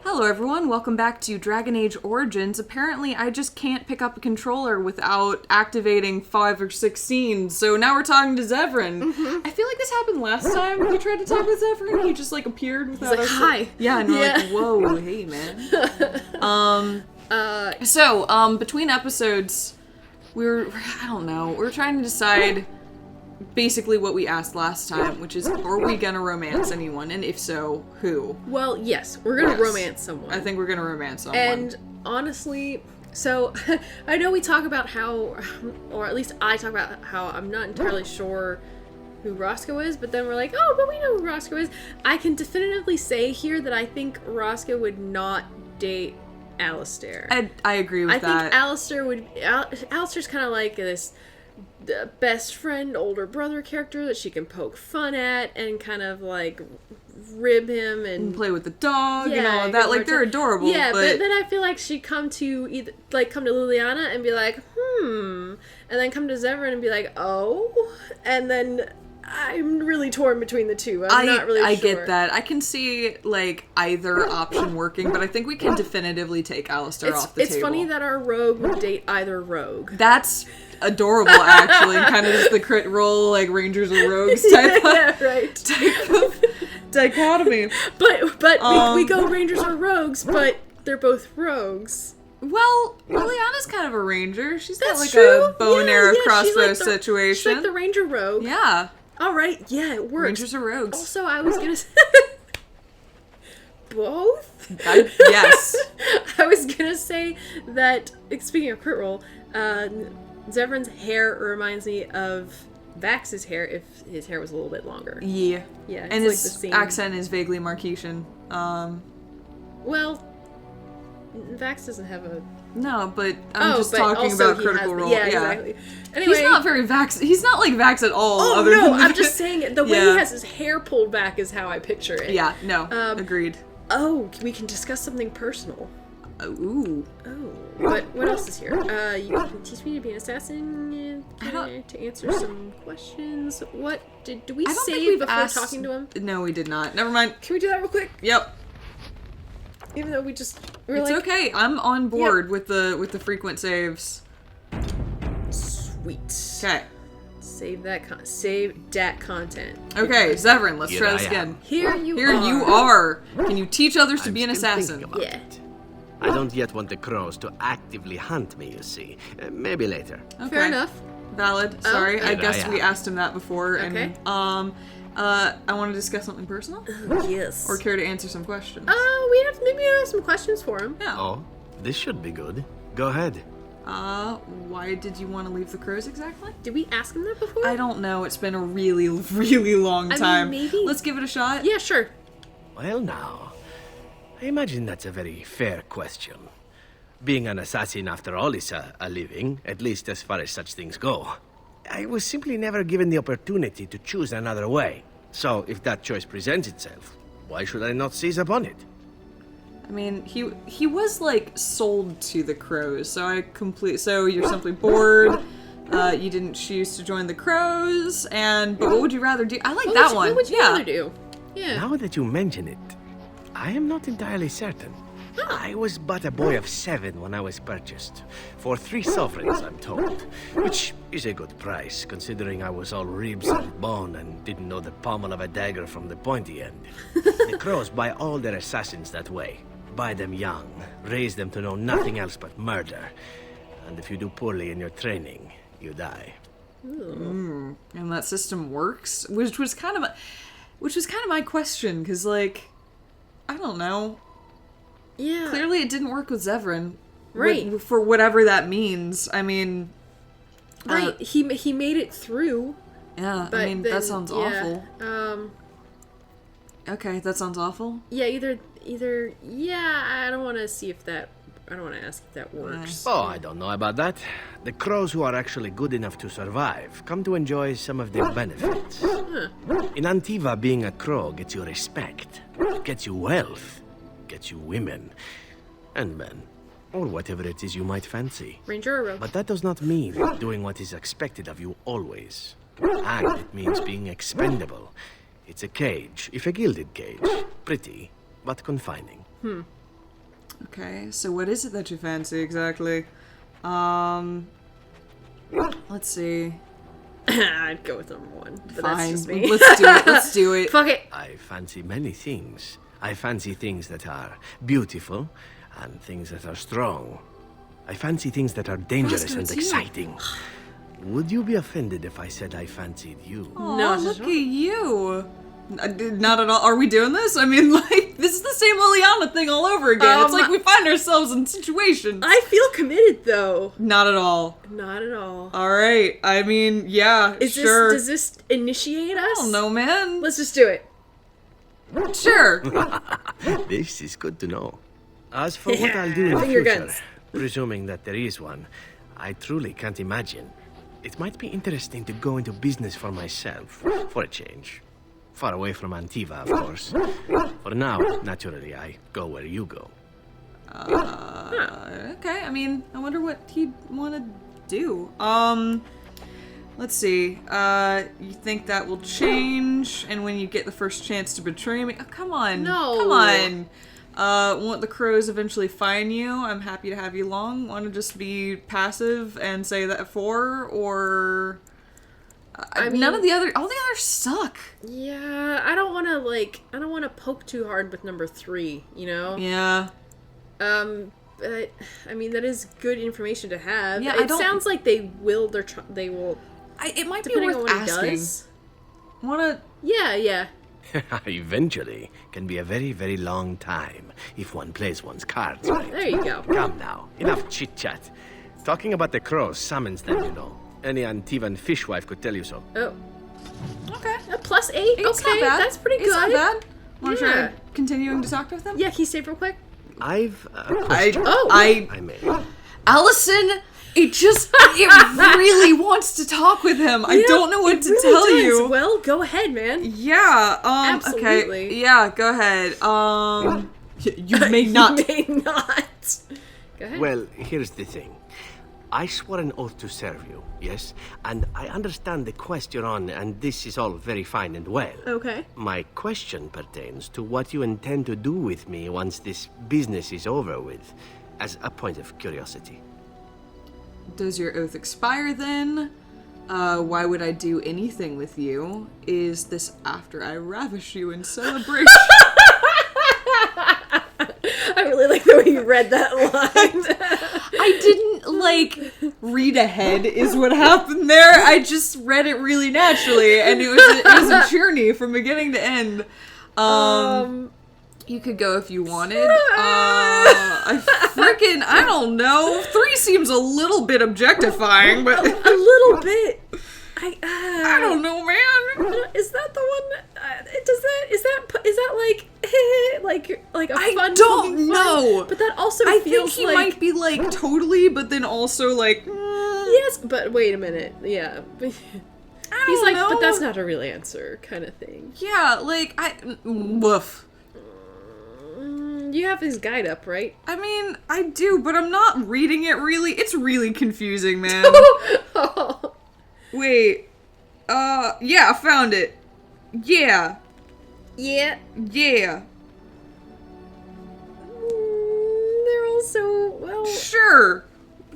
Hello everyone, welcome back to Dragon Age Origins. Apparently I just can't pick up a controller without activating 5 or 6 scenes, so now we're talking to Zevran. I feel like this happened last time when we tried to talk with Zevran. He just like appeared without us. Hi. Yeah, and we're like, whoa, hey man. Between episodes, we're trying to decide basically what we asked last time, which is, are we gonna romance anyone? And if so, who? Well, yes, we're gonna romance someone. I think we're gonna romance someone. And honestly, so I know we talk about how, or at least I talk about how I'm not entirely sure who Roscoe is, but then we're like, oh, but we know who Roscoe is. I can definitively say here that I think Roscoe would not date Alistair. I agree with that. I think Alistair would. Alistair's kind of like this best friend, older brother character that she can poke fun at and kind of like rib him and play with the dog and all of that. Like, they're adorable. Yeah, but then I feel like she'd come to Liliana and be like, and then come to Zevran and be like, oh, and then I'm really torn between the two. I'm not really sure. I get that. I can see, like, either option working, but I think we can definitively take Alistair off the table. It's funny that our rogue would date either rogue. That's adorable, actually. Kind of just the crit roll, like, Rangers or Rogues type of dichotomy. But we go Rangers or Rogues, but they're both rogues. Well, Liliana's kind of a ranger. She's got, like, a bow and arrow crossbow situation. She's like the ranger rogue. Yeah. Alright, yeah, it works. Rangers or Rogues. Also, I was gonna say... Both? Yes. I was gonna say that, speaking of crit roll, Zevran's hair reminds me of Vax's hair if his hair was a little bit longer. Yeah. Yeah, it's and like his the same accent is vaguely Marquesian. Well, Vax doesn't have a... No, but I'm just talking about Critical Role. Yeah, exactly. Anyway, he's not very Vax. He's not like Vax at all. Oh, other no, than I'm just saying the way he has his hair pulled back is how I picture it. Yeah, no, agreed. Oh, we can discuss something personal. Ooh. Oh. But what else is here? You can teach me to be an assassin, to answer some questions. What do we save before talking to him? No, we did not. Never mind. Can we do that real quick? Yep. Even though it's okay. I'm on board with the frequent saves. Sweet. Okay. Save that content. Okay, Zevran, let's try this again. Here you are. Can you teach others to be an assassin? Yeah. I don't yet want the crows to actively hunt me, you see. Maybe later. Okay. Fair enough. Valid. Sorry, I guess I we asked him that before. Okay. And, I want to discuss something personal. Yes. Or care to answer some questions. We have some questions for him. Yeah. Oh, this should be good. Go ahead. Why did you want to leave the crows exactly? Did we ask him that before? I don't know. It's been a really, really long time. mean, maybe. Let's give it a shot. Yeah, sure. Well, now, I imagine that's a very fair question. Being an assassin, after all, is a living, at least as far as such things go. I was simply never given the opportunity to choose another way. So, if that choice presents itself, why should I not seize upon it? I mean, he was, like, sold to the crows, so so you're simply bored, you didn't choose to join the crows, but what would you rather do? I like that one. What would you rather do? Yeah. Now that you mention it, I am not entirely certain. I was but a boy of 7 when I was purchased. For 3 sovereigns, I'm told. Which is a good price, considering I was all ribs and bone and didn't know the pommel of a dagger from the pointy end. The crows buy all their assassins that way. Buy them young, raise them to know nothing else but murder. And if you do poorly in your training, you die. And that system works? Which was kind of my question, because, like, I don't know. Yeah. Clearly it didn't work with Zevran. Right. For whatever that means. I mean... Right. He made it through. Yeah, but I mean, that sounds awful. Okay, that sounds awful? Yeah, either... Yeah, I don't want to ask if that works. Oh, I don't know about that. The crows who are actually good enough to survive come to enjoy some of the benefits. In Antiva, being a crow gets you respect, gets you wealth, gets you women, and men, or whatever it is you might fancy. Ranger or rogue? But that does not mean doing what is expected of you always. And it means being expendable. It's a cage, if a gilded cage. Pretty, but confining. Okay, so what is it that you fancy exactly? Let's see. I'd go with number 1. But Fine, that's just me. let's do it. Let's do it. Fuck it. I fancy many things. I fancy things that are beautiful and things that are strong. I fancy things that are dangerous Roscoe, and it's you. exciting. Would you be offended if I said I fancied you? Aw, No, look just- at you. Not at all. Are we doing this? I mean, like, this is the same Liliana thing all over again. It's like we find ourselves in situations. I feel committed though. Not at all. Not at all. All right. I mean, yeah, sure. Does this initiate us? I don't know, man. Let's just do it. Sure. This is good to know. As for what I'll do in the Finger future, guns. presuming that there is one, I truly can't imagine. It might be interesting to go into business for myself, for a change. Far away from Antiva, of course. For now, naturally, I go where you go. Okay. I mean, I wonder what he'd want to do. Let's see. You think that will change? And when you get the first chance to betray me, oh, come on. No. Come on. Won't the crows eventually find you? I'm happy to have you along. Want to just be passive and say that for, or I mean, none of the other. All the others suck. Yeah, I don't want to poke too hard with number 3, you know? Yeah. But, I mean, that is good information to have. Yeah, I it don't- sounds like they will, they will, It might be depending worth on what asking. he does. Wanna? Yeah. Eventually can be a very, very long time if one plays one's cards right. There you go. Come now, enough chit-chat. Talking about the crows summons them, you know. Any Antivan fishwife could tell you so. Oh. Okay. A +8? It's Okay, not bad. that's pretty good. It's not bad. Want to Yeah. try continuing to talk with them? Yeah, can you save real quick? I've a question, Oh. I may. Allison, it really wants to talk with him. I don't know what it to really tell does. you. Well, go ahead, man. Yeah, Absolutely. okay. Yeah, go ahead. You may not. You may not. Go ahead. Well, here's the thing. I swore an oath to serve you, yes? And I understand the quest you're on, and this is all very fine and well. Okay. My question pertains to what you intend to do with me once this business is over with, as a point of curiosity. Does your oath expire then? Why would I do anything with you? Is this after I ravish you in celebration? I really like the way you read that line. I didn't, read ahead is what happened there. I just read it really naturally, and it was a journey from beginning to end. You could go if you wanted. I don't know. 3 seems a little bit objectifying, but a little bit. I don't know, man. Is that the one? Is that like a I fun? don't poking fun? know. But that also I think feels he like might be totally, but then also yes. But wait a minute. Yeah. He's like, know. but that's not a real answer, kind of thing. Yeah, woof. You have his guide up, right? I mean, I do, but I'm not reading it really. It's really confusing, man. Wait. Yeah, I found it. Yeah. Yeah. Yeah. They're all so well. Sure.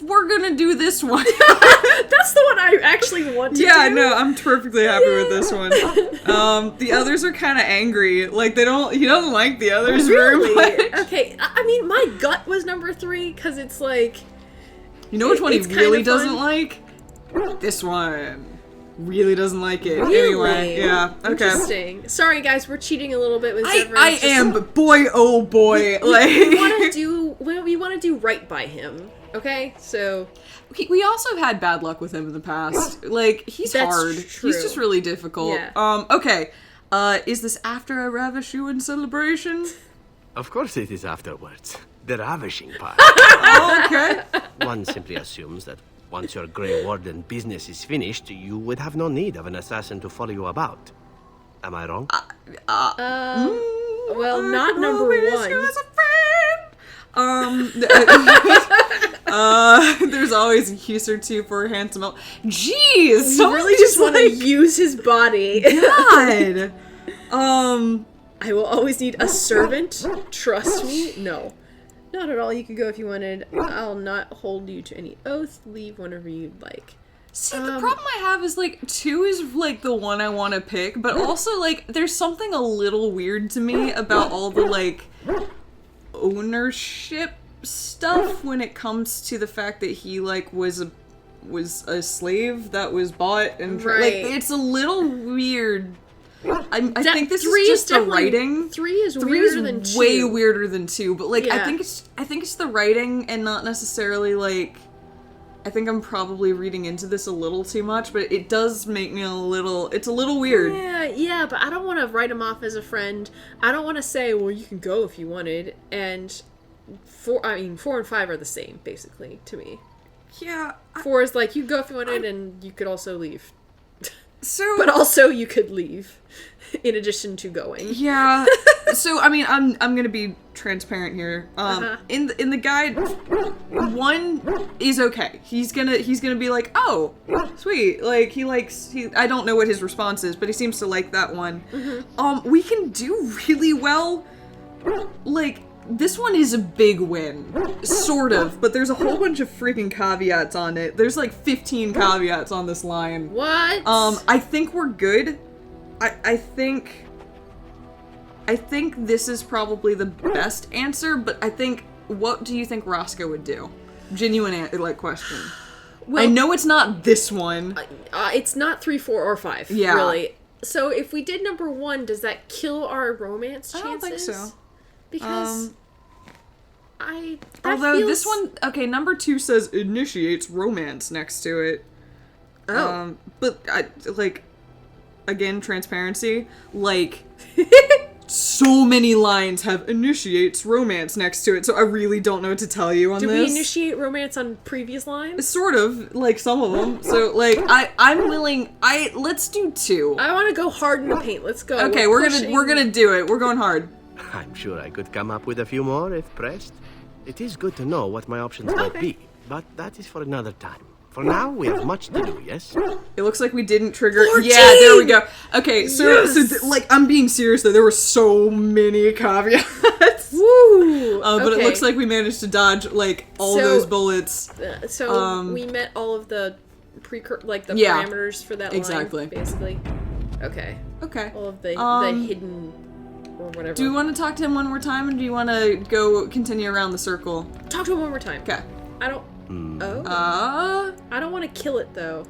We're gonna do this one. That's the one I actually want to Yeah, do. no, I'm perfectly happy with this one. The others are kind of angry. He doesn't like the others very Really? much. Okay, I mean, my gut was number 3, because it's like... You know which one he It's really kinda doesn't fun. like? This one. Really doesn't like it. Really? Anyway, yeah, okay. Interesting. Sorry, guys, we're cheating a little bit with Zevran. I It's just- am, but boy, oh boy. We want to do right by him, okay? So... We also have had bad luck with him in the past. He's That's hard. true. He's just really difficult. Yeah. Okay. Is this after I ravish you in celebration? Of course it is afterwards. The ravishing part. Oh, okay. One simply assumes that once your Grey Warden business is finished, you would have no need of an assassin to follow you about. Am I wrong? Well, not number Always 1. you as a friend. There's always a use or two for a handsome elf. Jeez! You really just want to use his body. God! I will always need a servant. Trust me. No. Not at all. You could go if you wanted. I'll not hold you to any oath. Leave whenever you'd like. See, the problem I have is, like, 2 is, like, the one I want to pick, but also, like, there's something a little weird to me about all the, like, ownership stuff when it comes to the fact that he, like, was a slave that was bought and... Right. Like, it's a little weird. I think this three is just the definitely- writing. 3 is 3 weirder is than 2. way weirder than 2, but, like, Yeah. I think it's the writing and not necessarily, like... I think I'm probably reading into this a little too much, but it does make me it's a little weird. Yeah, but I don't want to write him off as a friend. I don't want to say, well, you can go if you wanted, and 4 and 5 are the same, basically, to me. Yeah. 4 is like, you go if you wanted, and you could also leave. So... But also, you could leave, in addition to going. Yeah. So, I mean, I'm gonna be transparent here. In the guide, 1 is okay. He's gonna be like, oh, sweet. Like, I don't know what his response is, but he seems to like that one. We can do really well. Like, this one is a big win. Sort of, but there's a whole bunch of freaking caveats on it. There's like 15 caveats on this line. What? I think we're good. I think this is probably the best answer, but I think, what do you think Roscoe would do? Genuine, question. Well, I know it's not this one. It's not 3, 4, or 5, Yeah. really. So if we did number 1, does that kill our romance chances? I don't think so. Because Although this one, okay, number 2 says initiates romance next to it. Oh. But again, transparency, like, so many lines have initiates romance next to it, so I really don't know what to tell you on Did this. we initiate romance on previous lines? Sort of, like, some of them. So, like, I'm willing, let's do 2. I want to go hard in the paint. Let's go. Okay, we're gonna do it. We're going hard. I'm sure I could come up with a few more if pressed. It is good to know what my options might be, but that is for another time. For now, we have much to do, yes? It looks like we didn't trigger... 14! Yeah, there we go. Okay, so, Yes! like, I'm being serious, though. There were so many caveats. Woo! But Okay. it looks like we managed to dodge, like, all those bullets. So we met all of the Yeah, parameters for that exactly. line, basically. Okay. Okay. All of the hidden or whatever. Do you want to talk to him one more time, or do you want to go continue around the circle? Talk to him one more time. Okay. I don't... Oh? I don't want to kill it, though.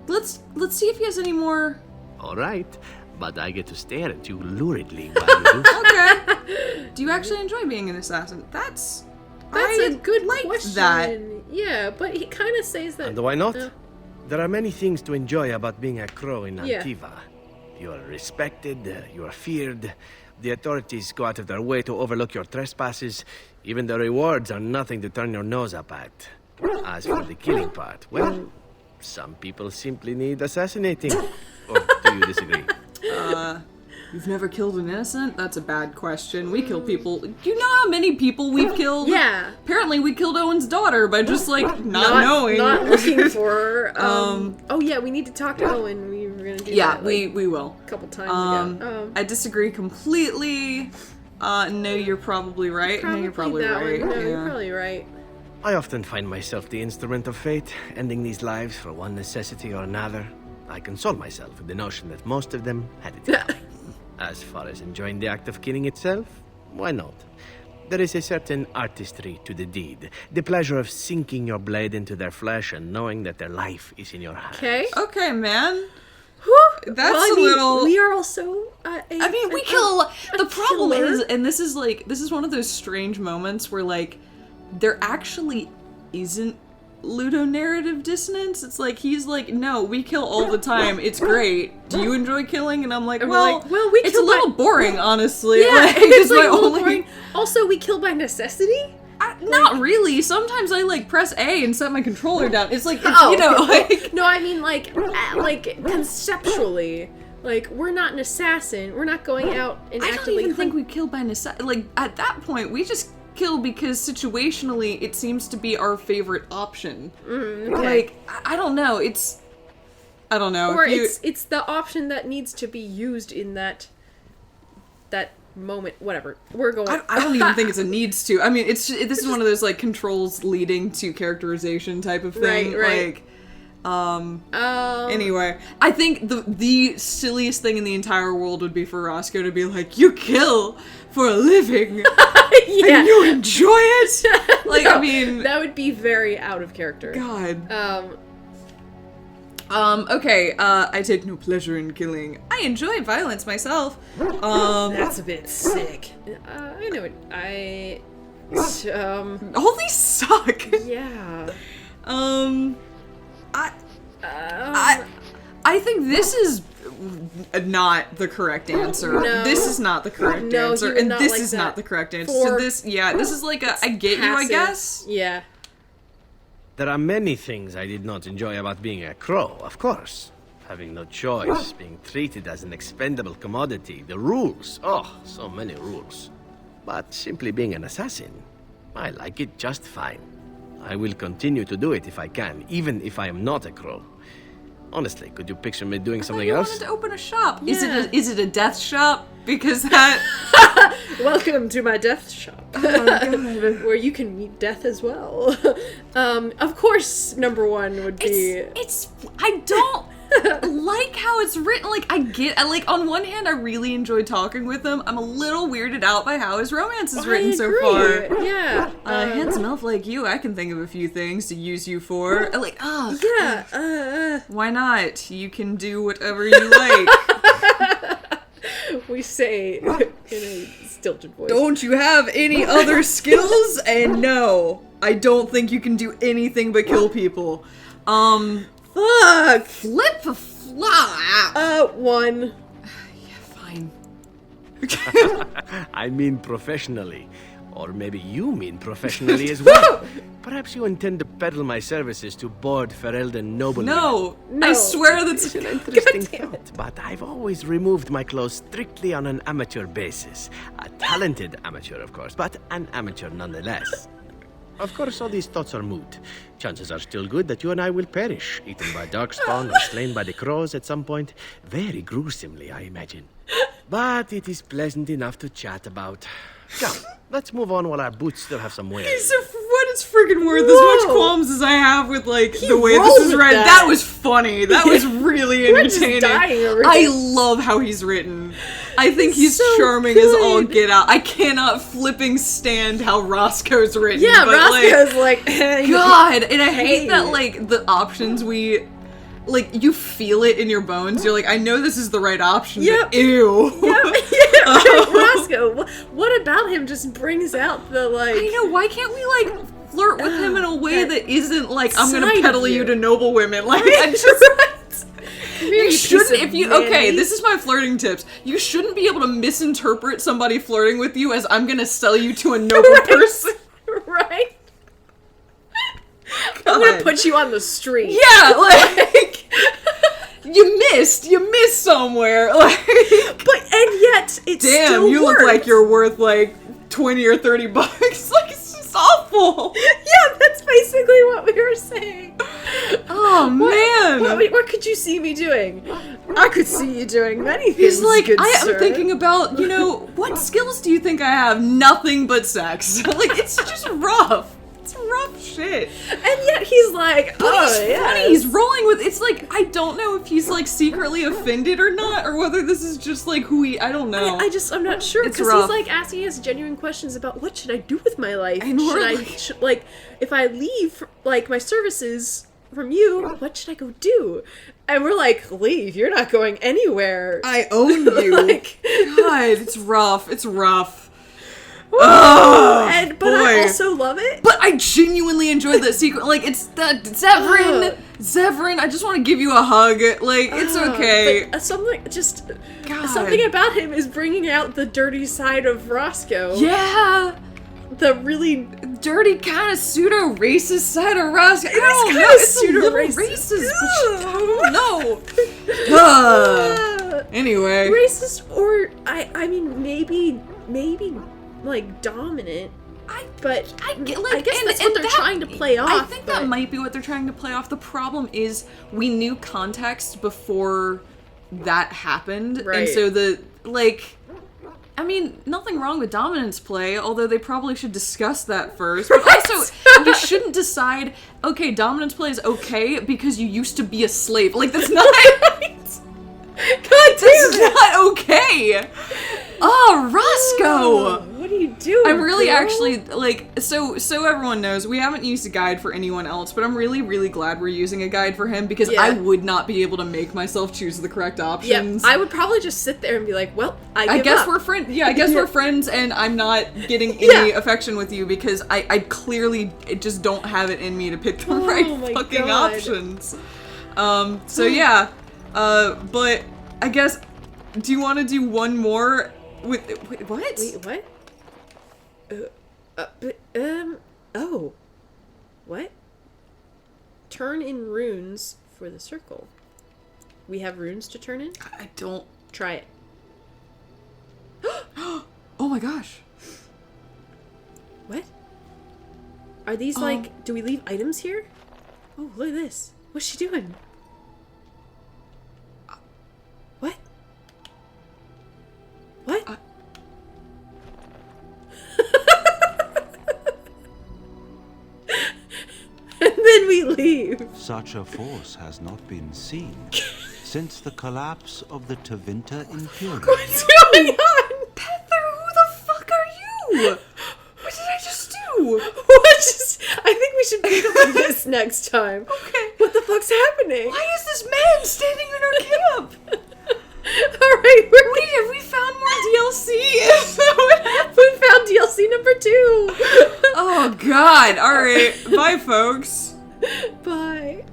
Let's see if he has any more... All right, but I get to stare at you luridly while you do. Okay. Do you actually enjoy being an assassin? That's a good like question. that. Yeah, but he kind of says that... And why not? There are many things to enjoy about being a crow in Yeah. Antiva. You are respected, you are feared. The authorities go out of their way to overlook your trespasses. Even the rewards are nothing to turn your nose up at. As for the killing part, well, some people simply need assassinating. Or do you disagree? You've never killed an innocent? That's a bad question. We kill people. Do you know how many people we've killed? Yeah. Apparently we killed Owen's daughter by just, like, not knowing. Not looking for her. Oh, yeah, we need to talk to Owen. We were going to do that. we will. A couple times ago. I disagree completely. No, you're probably right. No, you're probably that right. one. No, Yeah. you're probably right. I often find myself the instrument of fate, ending these lives for one necessity or another. I console myself with the notion that most of them had it coming. As far as enjoying the act of killing itself, why not? There is a certain artistry to the deed. The pleasure of sinking your blade into their flesh and knowing that their life is in your hands. Okay. Okay, man. Whew. That's well, I a mean, little... We are also... we kill a lot. The problem killer. is, and this is one of those strange moments where, like, there actually isn't ludonarrative dissonance. It's like, he's like, no, we kill all the time. It's great. Do you enjoy killing? And I'm like, And we're well, like, well, we it's a kill little boring, honestly. Yeah, Like, it's like my a little only- boring. Also, we kill by necessity? Not really. Sometimes I, like, press A and set my controller down. It's like, Oh, you know, like... No, I mean, like conceptually. Like, we're not an assassin. We're not going out and I don't actively even think we kill by necessity. Like, at that point, we just kill because situationally it seems to be our favorite option. Okay. Like, I don't know. I don't know. Or If you- it's the option that needs to be used in that moment. Whatever. We're going. I don't even think it's a needs to. I mean, this is one of those like controls leading to characterization type of thing. Right. Anyway, I think the silliest thing in the entire world would be for Roscoe to be like, "You kill for a living, and you enjoy it." Like, No, I mean, that would be very out of character. God. Okay, I take no pleasure in killing. I enjoy violence myself. That's a bit sick. I know it. All these suck. Yeah. I think this is not the correct answer. No. This is not the correct answer, you would and not this like is that. not the correct answer. For- So this is like a I get you, I guess. Yeah. There are many things I did not enjoy about being a crow, of course. Having no choice, being treated as an expendable commodity, the rules. Oh, so many rules. But simply being an assassin, I like it just fine. I will continue to do it if I can, even if I am not a crow. Honestly, could you picture me doing something You else? wanted to open a shop. Yeah. Is it a death shop? Because that. Welcome to my death shop. Oh, God. Where you can meet death as well. Of course, number one would be. I don't like how it's written. Like, like, on one hand, I really enjoyed talking with him. I'm a little weirded out by how his romance is written so far. Yeah. Handsome elf like you, I can think of a few things to use you for. Like, Yeah. why not? You can do whatever you like. We say in a stilted voice. Don't you have any other skills? And no, I don't think you can do anything but kill people. Fuck. Flip a flop. One. Yeah, fine. I mean professionally. Or maybe you mean professionally as well. Perhaps you intend to peddle my services to bored Ferelden noblemen. No, No. I swear that's It's an interesting God damn thought, but I've always removed my clothes strictly on an amateur basis. A talented amateur, of course, but an amateur nonetheless. Of course, all these thoughts are moot. Chances are still good that you and I will perish, eaten by darkspawn or slain by the crows at some point. Very gruesomely, I imagine. But it is pleasant enough to chat about. Come, let's move on while our boots still have some wear. So for what it's freaking worth, as much qualms as I have with like the way rolled this is with read, that. that was funny. That was really We're just entertaining. dying over I here. love how he's written. I think he's so charming as all good. get out. I cannot flipping stand how Roscoe's written. Yeah, but Roscoe's like, God, and I hate Hey. that like the options we. Like, you feel it in your bones. You're like, I know this is the right option, Yep. but ew. Roscoe, what about him just brings out the like? I know, why can't we, like, flirt with him in a way that isn't like, I'm side gonna of peddle you. you to noble women. Like, I just... You shouldn't, if you, okay, mayonnaise. this is my flirting tips. You shouldn't be able to misinterpret somebody flirting with you as I'm gonna sell you to a noble person. Right? I'm gonna put you on the street. Yeah, like, you missed somewhere. Like, And yet, it's damn, still you look works. like you're worth like 20 or 30 bucks. Like, it's just awful. Yeah, that's basically what we were saying. Oh, man. What could you see me doing? I could see you doing many things. He's like, good I am sir. thinking about, what skills do you think I have? Nothing but sex. Like, it's just rough. It's rough shit. And yet he's like, But oh, he's yeah. funny. He's rolling with, it's like, I don't know if he's like secretly offended or not, or whether this is just like who I don't know. I'm not sure, It's because he's rough. like asking us genuine questions about what should I do with my life? And we're like- If I leave like my services from you, what should I go do? And we're like, leave, you're not going anywhere. I own you. Like- God, it's rough. It's rough. But I boy. also love it. But I genuinely enjoyed that sequence. Like, it's that Zevran, I just want to give you a hug. Like, it's okay. But something God. about him is bringing out the dirty side of Roscoe. Yeah. The really Dirty kind of pseudo-racist side of Roscoe. I don't kinda know. It's a little pseudo-racist. racist. But no. Anyway. racist, or I mean maybe like dominant. I guess that's what they're trying to play off. I think that but- might be what they're trying to play off. The problem is we knew context before that happened. Right. And so mean, nothing wrong with dominance play, although they probably should discuss that first. But also, you shouldn't decide, okay, dominance play is okay because you used to be a slave. Like, that's not right. God damn it. That's not okay. Oh, Roscoe! What are you doing? I'm really girl? actually, like, so everyone knows, we haven't used a guide for anyone else, but I'm really, really glad we're using a guide for him because I would not be able to make myself choose the correct options. Yeah, I would probably just sit there and be like, well, I guess up. we're friends. Yeah, I guess we're friends, and I'm not getting any affection with you because I clearly just don't have it in me to pick the right fucking options. So yeah, but I guess, do you want to do one more with, wait, what? Wait, what? Oh. What? Turn in runes for the circle. We have runes to turn in? I don't... Try it. Oh my gosh. What? Are these like, do we leave items here? Oh, look at this. What's she doing? What? What? And then we leave. Such a force has not been seen since the collapse of the Tevinter Imperium. What's going on? Panther, who the fuck are you? What did I just do? What? I think we should pick up on this next time. Okay. What the fuck's happening? Why is this man standing in our camp? Alright, Wait, have we found more DLC? Is that what happened? we found DLC number 2. Oh god. Alright. Bye, folks. Bye.